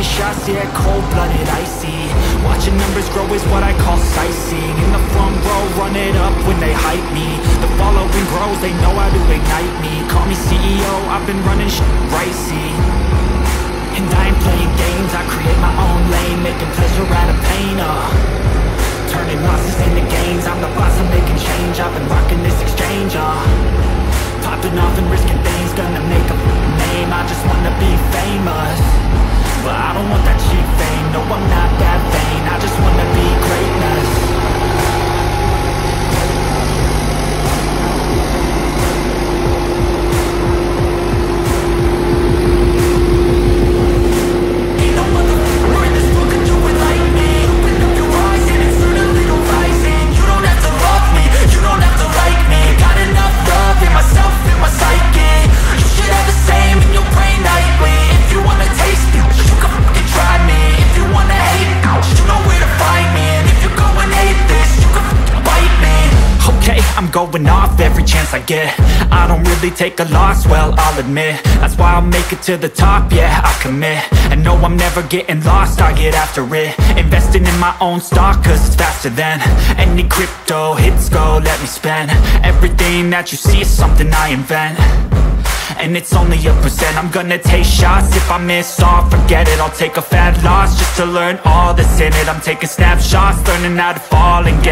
taking shots, yeah, cold-blooded, icy. Watching numbers grow is what I call sightseeing. In the front row, run it up when they hype me. The following grows, they know how to ignite me. Call me CEO, I've been running shit right, see. And I ain't playing games, I create my own lane, making pleasure out of pain, turning losses into gains, I'm the boss, I'm making change. I've been rocking this exchange, popping off and risking things, gonna make a name. I just wanna be famous, but I don't want that cheap fame. No, I'm not that vain, I just wanna be greatness. I'm going off every chance I get. I don't really take a loss, well, I'll admit. That's why I'll make it to the top, yeah, I commit. And no, I'm never getting lost, I get after it. Investing in my own stock, cause it's faster than any crypto hits go, let me spend. Everything that you see is something I invent, and it's only a percent. I'm gonna take shots, if I miss all, forget it. I'll take a fat loss just to learn all that's in it. I'm taking snapshots, learning how to fall and get